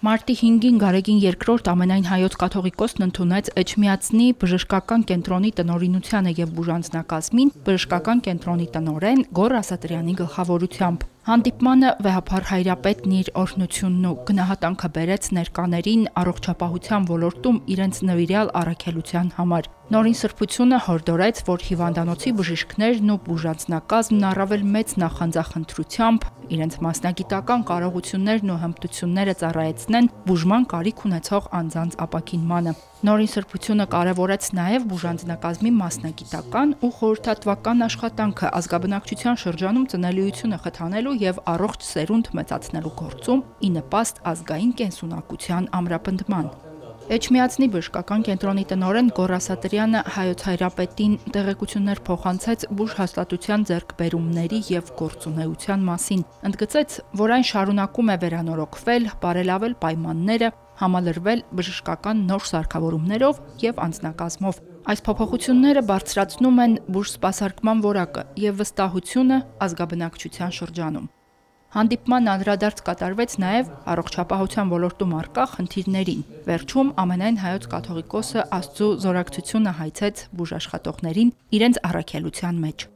Մարտի 5-ին Գարեգին II ամենայն հայոց կաթողիկոսն ընդունեց Էջմիածնի բժշկական կենտրոնի տնօրինությանը եւ բուժանձնակազմին բժշկական կենտրոնի տնօրեն Գոռ Ասատրյանի գլխավորությամբ։ Հանդիպմանը վեհափառ հայրապետն իր օրհնությունն ու գնահատանքը բերեց ներկաներին առողջապահության ոլորտում իրենց նվիրյալ առաքելության համար։ Նորին սրբությունը հորդորեց, որ հիվանդանոցի բժիշկներն ու բուժանձնակազմն առավել մեծ նախանձախնդրությամբ իրենց մասնագիտական կարողություններն ու հմտությունները ծառայեցնեն բուժման կարիք ունեցող անձանց ապաքինմանը։ Նորին սրբությունը կարևորեց նաև բուժանձնակազմի մասնագիտական ու խորհրդատվական աշխատանքը ազգաբնակչության շրջանում ծնելիությունը խթանելու եւ առողջ սերունդ մեծացնելու գործում ի նպաստ ազգային կենսունակության ամրապնդման։ Էջմիածնի բժշկական կենտրոնի տնօրեն Գոռ Ասատրյանը հայոց հայրապետին տեղեկություններ փոխանցեց բուժհաստատության ձեռքբերումների եւ գործունեության մասին, ընդգծեց, որ այն շարունակում է վերանորոգվել, բարելավել պայմանները, համալրվել բժշկական նոր սարքավորումներով եւ անձնակազմով։ Այս փոփոխությունները բարձրացնում են բուժսպասարկման որակը եւ վստահությունը ազգաբնակչության շրջանում։ Հանդիպման անդրադարձ կատարվեց նաև առողջապահության ոլորտում առկա խնդիրներին։ Վերջում ամենայն հայոց կաթողիկոսը Աստծո զորակցությունը հայցեց բուժաշխատողներին իրենց առաքելության մեջ։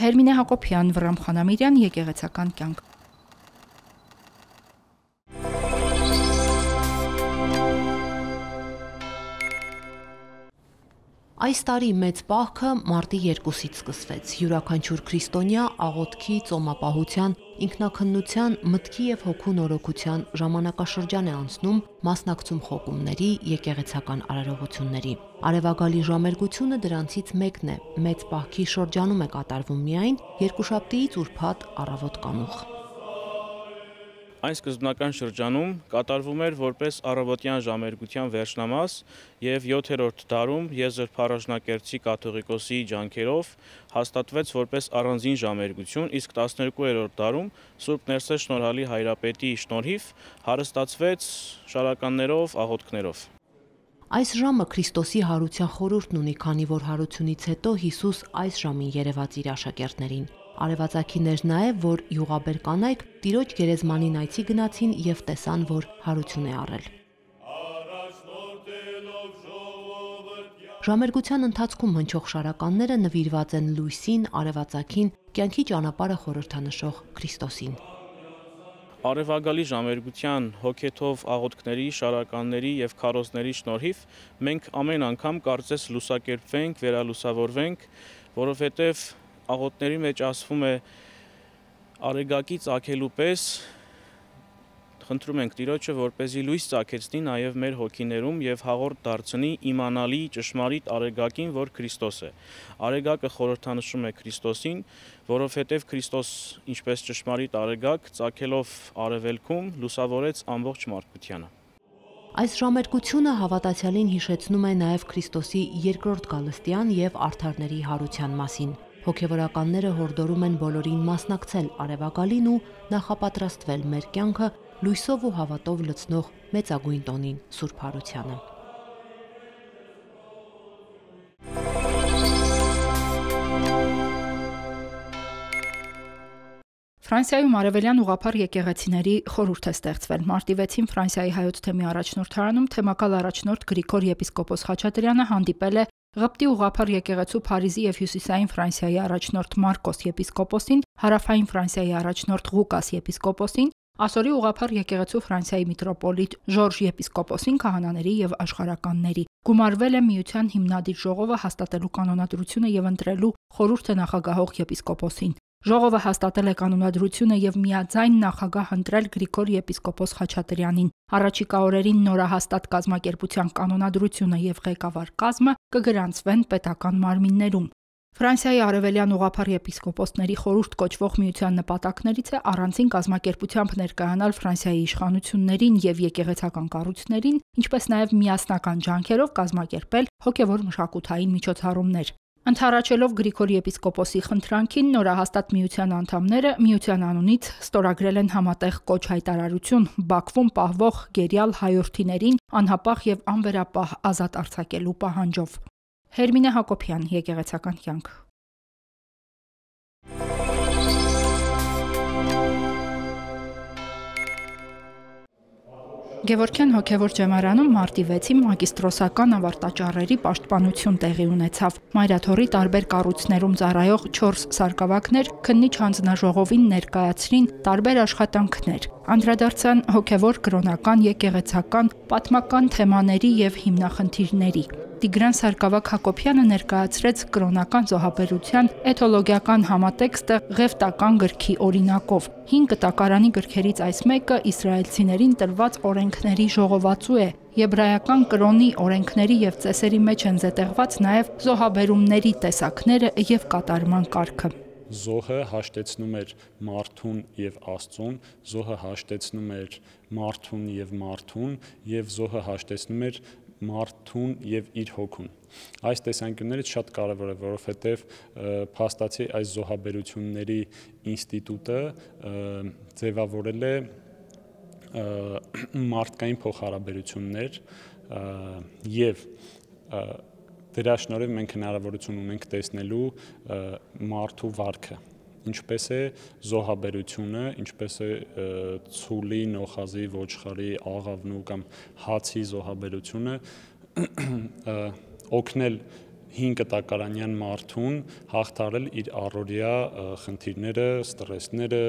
Հերմինե Հակոբյան, Վռամ Խանամիրյան, Եկեղեցական կյանք։ Այս տարի մեծ պահքը մարտի 2-ից սկսվեց։ Յուրաքանչյուր քրիստոնյա աղոթքի, ծոմապահության, ինքնաքննության, մտքի եւ հոգու նորոգության ժամանակաշրջան է անցնում, մասնակցում խոկումների, եկեղեցական արարողությունների։ Արևագալի ժամերգությունը դրանցից մեկն է։ Մեծ պահքի շրջանում է կատարվում միայն երկուշաբթիից ուրբաթ առավոտ կանուխ։ Այն սկզբնական շրջանում կատարվում էր որպես առավոտյան ժամերգության վերջնամաս եւ 7-րդ դարում Եզր Փառաշնակերտցի կաթողիկոսի ջանքերով հաստատվեց որպես առանձին ժամերգություն, իսկ 12-րդ դարում Սուրբ Ներսես Շնորհալի հայրապետի շնորհիվ հարստացվեց շարականներով, աղոթքներով։ Այս ժամը Քրիստոսի հարության խորհուրդն ունի, քանի որ հարությունից հետո Հիսուս այս ժամին երևաց իր աշակերտներին։ Արևածագիներ նաև, որ յուղաբեր կանայք Տիրոջ գերեզմանին այցի գնացին եւ տեսան, որ հարություն է առել։ Ժամերգության ընթացքում հնչող շարականները նվիրված են լույսին, արևածագին, կյանքի ճանապարհը խորհրդանշող Քրիստոսին։ Արևագալի ժամերգության հոգեթով աղոթքների, շարականների եւ քարոզների շնորհիվ մենք ամեն անգամ կարծես լուսակերպվենք, վերալուսավորվենք, որովհետեւ աղոթների մեջ ասվում է արեգակի ծագելու պես խնդրում ենք Տիրոջը, որպեսզի լույս ծագեցնի նաև մեր հոգիներում եւ հաղորդ դարձնի իմանալի ճշմարիտ արեգակին, որ Քրիստոս է։ Արեգակը խորհրդանշում է Քրիստոսին, որովհետեւ Քրիստոս, ինչպես ճշմարիտ արեգակ, ծագելով արևելքում լուսավորեց ամբողջ մարդկությանը։ Այս ժամերգությունը հավատացյալին հիշեցնում է նաև Քրիստոսի երկրորդ գալստյան եւ արդարների հարության մասին։ Հոգևորականները հորդորում են բոլորին մասնակցել արևագալին ու նախապատրաստվել մեր կյանքը լույսով ու հավատով լցնող մեծագույն տոնին Սուրբ Հարությանը։ Ֆրանսիայում արևելյան ուղղափառ եկեղեցիների խորհուրդ է ստեղծվել։ Մարտի 6-ին Ֆրանսիայի հայոց թեմի առաջնորդարանում թեմակալ առաջնորդ Գրիգոր եպիսկոպոս Խաչատրյանը հանդիպել է Ղպտի ուղղափառ եկեղեցու Փարիզի եւ Հյուսիսային Ֆրանսիայի առաջնորդ Մարկոս եպիսկոպոսին, Հարավային Ֆրանսիայի առաջնորդ Ղուկաս եպիսկոպոսին, Ասորի ուղղափառ եկեղեցու Ֆրանսիայի միտրոպոլիտ Ժորժ եպիսկոպոսին, քահանաների եւ աշխարհականների։ Գումարվել է միության հիմնադիր ժողովը հաստատելու կանոնադրությունը եւ ընտրելու խորհուրդը նախագահող եպիսկոպոսին։ Ժողովը հաստատել է կանոնադրությունը եւ միաձայն նախագահ ընտրել Գրիգոր եպիսկոպոս Խաչատրյանին։ Առաջիկա օրերին նորահաստատ կազմակերպության կանոնադրությունը եւ ղեկավար կազմը կգրանցվեն պետական մարմիններում։ Ֆրանսիայի արևելյան ուղղափառ եպիսկոպոսների խորհուրդ կոչվող միության նպատակներից է առանձին կազմակերպությամբ ներկայանալ Ֆրանսիայի իշխանություններին եւ եկեղեցական կառույցներին, ինչպես նաեւ միասնական ջանքերով կազմակերպել հոգեվոր մշակութային միջոցառումներ։ Ընդառաջելով Գրիգոր եպիսկոպոսի խնդրանքին նորահաստատ միության անդամները միության անունից ստորագրել են համատեղ կոչ հայտարարություն Բաքվում պահվող գերիալ հայորդիներին անհապաղ եւ անվերապահ ազատ արձակելու պահանջով։ Հերմինե Հակոբյան, Եկեղեցական կյանք։ Գևորգյան հոգևոր ջեմարանում մարտի 6-ին մագիստրոսական ավարտաճառերի պաշտպանություն տեղի ունեցավ։ Մայրաթորի տարբեր կառույցներում ծառայող 4 սարկավակներ քննիչ հանձնաժողովին ներկայացրին տարբեր աշխատանքներ։ Անդրադարձան հոգևոր, կրոնական, եկեղեցական, պատմական թեմաների եւ հիմնախնդիրների։ Տիգրան Սարգսակ Հակոբյանը ներկայացրեց կրոնական զոհաբերության էթոլոգիական համատեքստը ղևտական գրքի օրինակով։ 5 կտակարանի գրքերից այս մեկը իսրայելցիներին տրված օրենքների ժողովածու է։ Եբրայական կրոնի օրենքների եւ ծեսերի մեջ են զետեղված նաեւ զոհաբերումների տեսակները եւ կատարման կարգը։ Զոհը հաշտեցնում էր մարդուն եւ Աստծուն, զոհը հաշտեցնում էր մարդուն եւ զոհը հաշտեցնում էր մարդուն եւ իր հոգուն։ Այս տեսանկյուններից շատ կարևոր է, որովհետեւ փաստացի այս զոհաբերությունների ինստիտուտը ձևավորել է մարդկային փոխհարաբերություններ եւ դրա շնորհիվ մենք հնարավորություն ունենք տեսնելու մարդու վարքը, ինչպես է զոհաբերությունը, ինչպես է ցուլի, նոխազի, ոչխարի, աղավնու կամ հացի զոհաբերությունը օգնել 5 կտակարանյան մարդուն հաղթարել իր առօրյա խնդիրները, ստրեսները,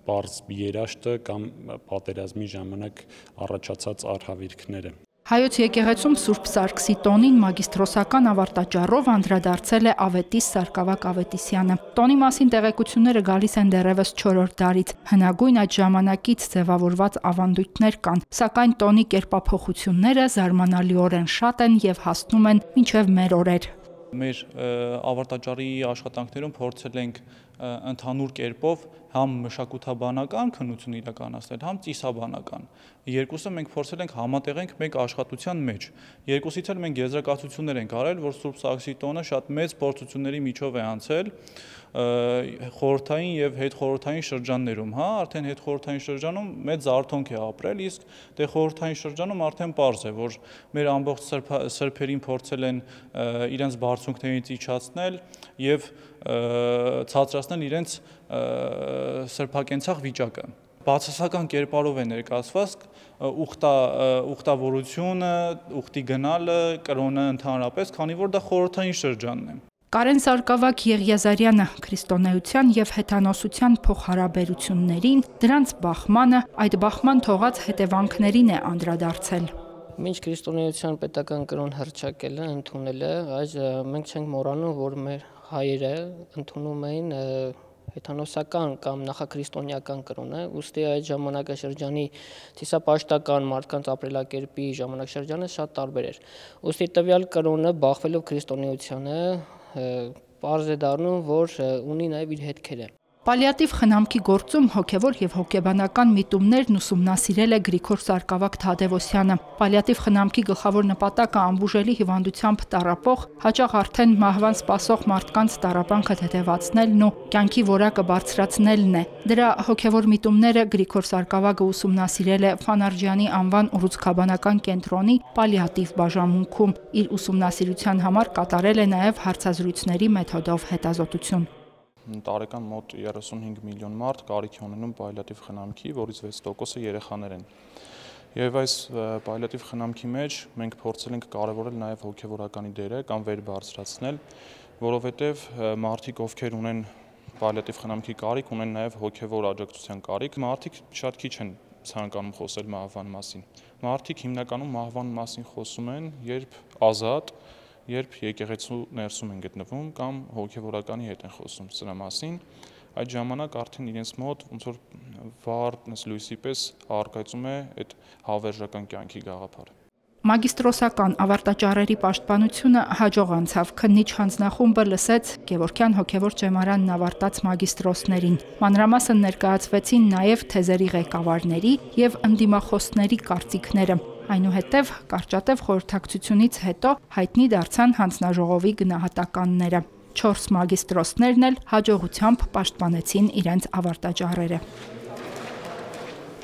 պարզ երաշտը կամ պատերազմի ժամանակ առաջացած արհավիրքները։ Հայոց եկեղեցում Սուրբ Սարգսի տոնին մագիստրոսական ավարտաճառով անդրադարձել է Ավետիս Սարգսակ Ավետիսյանը։ Տոնի մասին տեղեկությունները գալիս են դեռևս 4-րդ դարից։ Հնագույն այդ ժամանակից ձևավորված ավանդույթներ կան, սակայն տոնի կերպափոխությունները զարմանալիորեն շատ են եւ հասնում են մինչեւ մեր օրեր։ Մեր ավարտաճառի աշխատանքներում փորձել ենք ընդհանուր կերպով համ մշակութաբանական քննություն իրականացնել, համ ծիսաբանական։ Երկուսը մենք փորձել ենք համատեղենք մեկ աշխատության մեջ։ Երկուսից էլ մենք եզրակացություններ ենք արել, որ Սուրբ Սարգսի տոնը շատ մեծ փորձությունների միջով է անցել խորհրդային եւ հետխորհրդային շրջաններում, արդեն հետխորհրդային շրջանում մեծ զարթոնք է ապրել, իսկ դե խորհրդային շրջանում արդեն պարզ է, որ մեր ամբողջ սրբերին փորձել են իրենց բարձունքներից իջացնել եւ ցածրացնել իրենց սրբակենցաղ վիճակը։ Բացասական կերպարով է ներկայացված ուխտավորությունը, ուխտի գնալը, կրոնը ընդհանրապես, քանի որ դա խորհրդային շրջանն է։ Կարեն Սարգսակ Եղիազարյանը քրիստոնեության եւ հեթանոսության փոխհարաբերություններին, դրանց բախմանը, այդ բախման թողած հետևանքներին է անդրադարձել։ Մինչ քրիստոնեության պետական կրոն հռչակելը, ընդունելը, այս մենք չենք մոռանում, որ մեր հայերը ընդունում էին հեթանոսական կամ նախաքրիստոնեական կրոնը, ուստի այդ ժամանակաշրջանի ցիսապաշտական մարդկանց ապրելակերպի ժամանակաշրջանը շատ տարբեր էր։ Ուստի տվյալ կրոնը բախվելով քրիստոնեությանը պարզ է դառնում, որ ունի նաև իր հետքերը։ Պալիատիվ խնամքի գործում հոգևոր եւ հոգեբանական միտումներն ուսումնասիրել է Գրիգոր Սարգսակ Թադևոսյանը։ Պալիատիվ խնամքի գլխավոր նպատակը անբուժելի հիվանդությամբ տառապող, հաճախ արդեն մահվան սպասող մարդկանց տառապանքը թեթևացնելն ու կյանքի որակը բարձրացնելն է։ Դրա հոգևոր միտումները Գրիգոր Սարգսակը ուսումնասիրել է Ֆանարջյանի անվան ուռուցքաբանական կենտրոնի պալիատիվ բաժանմունքում։ Իր ուսումնասիրության համար կատարել է նաև հարցազրույցների մեթոդով հետազոտություն։ Տարեկան մոտ 35 միլիոն մարդ կարիք է ունենում պալիատիվ խնամքի, որից 6%-ը երեխաներ են։ Եվ այս պալիատիվ խնամքի մեջ մենք փորձել ենք կարևորել նաև հոգևորականի դերը կամ վեր բարձրացնել, որովհետև մարդիկ, ովքեր ունեն պալիատիվ խնամքի կարիք, ունեն նաև հոգևոր աջակցության կարիք։ Մարդիկ շատ քիչ են ցանկանում խոսել մահվան մասին։ Մարդիկ հիմնականում մահվան մասին խոսում են, երբ ազատ, երբ եկեղեցու ներսում են գտնվում կամ հոգևորականի հետ են խոսում սրա մասին, այդ ժամանակ արդեն իրենց մոտ ոնց որ վառ լույսի պես արկայծում է այդ հավերժական կյանքի գաղափարը։ Մագիստրոսական ավարտաճառերի պաշտպանությունը հաջող անցավ։ Քննիչ հանձնախումբը լսեց Գևորգյան հոգևոր ջեմարանն ավարտած մագիստրոսներին։ Մանրամասն ներկայացվեցին նաև թեզերի ղեկավարների եւ ընդդիմախոսների կարծիքները։ Այնուհետև կարճատև խորհրդակցությունից հետո հայտնի դարձան հանձնաժողովի գնահատականները։ 4 մագիստրոսներն էլ հաջողությամբ պաշտպանեցին իրենց ավարտաճառերը։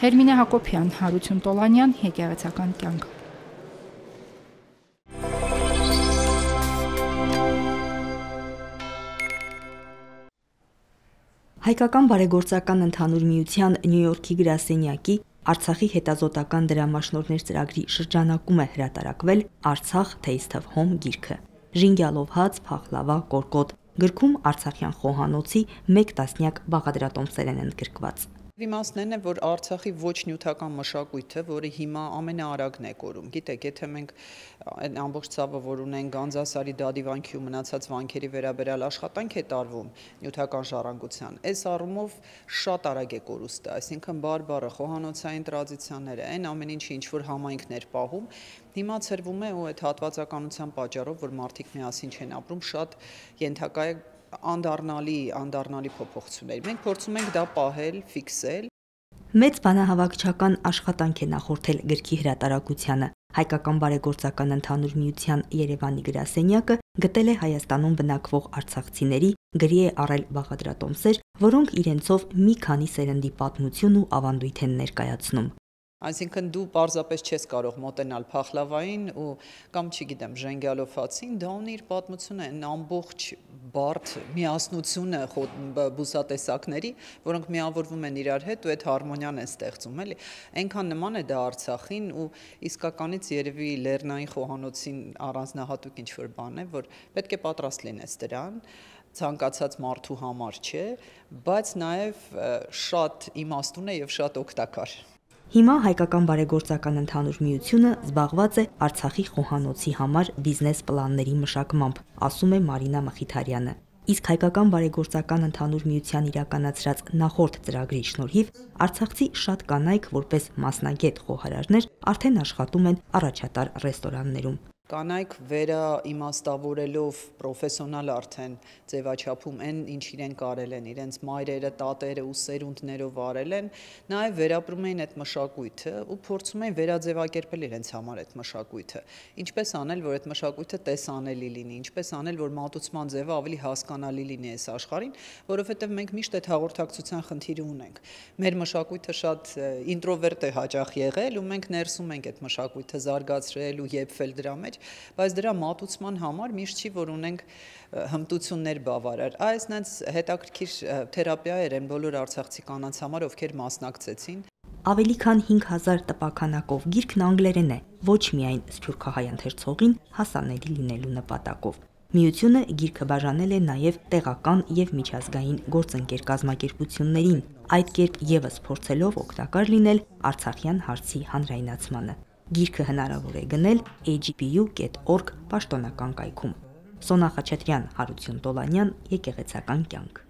Հերմինե Հակոբյան, Հարություն Տոլանյան, Եկեղեցական կյանք։ Հայկական բարեգործական ընդհանուր միության Նյու Յորքի գրասենյակի Արցախի հետազոտական դրամաշնորհներ ծրագրի շրջանակում է հրատարակվել Արցախ Taste of Home գիրքը։ Ժինգյալով հաց, փախլավա, կորկոտ գրքում արցախյան խոհանոցի 1 տասնյակ բաղադրատոմսեր են ընդգրկված։ Իմաստն է, որ Արցախի ոչ նյութական մշակույթը, որը հիմա ամենաարագն է կորում։ Գիտեք, եթե մենք այն ամբողջ ցավը, որ ունենք Գանձասարի դադիվանքի ու մնացած վանքերի վերաբերյալ աշխատանք է տարվում նյութական ժառանգության, այս առումով շատ արագ է կորուստը, այսինքն բարբառը, խոհանոցային տրադիցիաները, այն ամեն ինչը ինչ որ համայնքներ պահում, հիմա ցրվում է ու այդ հատվածականության պատճառով, որ մարդիկ միասին չեն ապրում, շատ ենթակա է անդառնալի փոփոխությունների։ Մենք փորձում ենք դա պահել, ֆիքսել։ Մեծ բանահավաքչական աշխատանք է նախորդել գրքի հրատարակությանը։ Հայկական բարեգործական ընդհանուր միության Երևանի գրասենյակը գտել է Հայաստանում բնակվող արցախցիների, գրի է առել բաղադրատոմսեր, որոնք իրենցով մի քանի սերնդի պատմություն ու ավանդույթ են ներկայացնում։ Այսինքն դու պարզապես չես կարող մոտենալ փախլավային ու կամ չգիտեմ ժենգյալով հացին, դա ունի իր պատմությունը, այն ամբողջ բարդ միասնությունը բուսատեսակների, որոնք միավորվում են իրար հետ ու այդ հարմոնիան են ստեղծում, էլի։ Այնքան նման է դա Արցախին ու իսկականից երևի Լեռնային խոհանոցին առանձնահատուկ ինչ-որ բան է, որ պետք է պատրաստ լինես դրան, ցանկացած մարդու համար չէ, բայց նաև շատ իմաստուն է եւ շատ օգտակար։ Հիմա Հայկական բարեգործական ընդհանուր միությունը զբաղված է Արցախի խոհանոցի համար բիզնես պլանների մշակմամբ, ասում է Մարինա Մխիթարյանը։ Իսկ Հայկական բարեգործական ընդհանուր միության իրականացրած նախորդ ծրագրի շնորհիվ արցախցի շատ կանայք որպես մասնագետ խոհարարներ արդեն աշխատում են առաջատար ռեստորաններում։ Կանայք վերաիմաստավորելով պրոֆեսիոնալ արդեն ձևաչափում այն ինչ իրենք արել են, իրենց մայրերը, տատերը ու սերունդներով արել են, նաև վերապրում էին այդ մշակույթը ու փորձում էին վերաձևակերպել իրենց համար այդ մշակույթը։ Ինչպես անել, որ այդ մշակույթը տեսանելի լինի, ինչպես անել, որ մատուցման ձևը ավելի հասկանալի լինի այս աշխարհին, որովհետև մենք միշտ այդ հաղորդակցության խնդիրը ունենք։ Մեր մշակույթը շատ ինտրովերտ է հաճախ եղել ու մենք ներսում ենք այդ մշակույթը զարգացրել ու եփվել դրա մեջ, բայց դրա մատուցման համար միշտ չի, որ ունենք հմտություններ բավարար։ Այս նենց հետաքրքիր թերապիա էր այն բոլոր արցախցի կանանց համար, ովքեր մասնակցեցին։ Ավելի քան 5000 տպաքանակով գիրքն անգլերեն է, ոչ միայն սփյուռքահայ ընթերցողին հասանելի լինելու նպատակով։ Միությունը գիրքը բաժանել է նաև տեղական եւ միջազգային գործընկեր կազմակերպություններին, այդ կերպ եւս փորձելով օգտակար լինել արցախյան հարցի հանրայնացմանը։ Գիրքը հնարավոր է գնել agpu.org պաշտոնական կայքում։ Սոնա Խաչատրյան, Հարություն Տոլանյան, Եկեղեցական կյանք։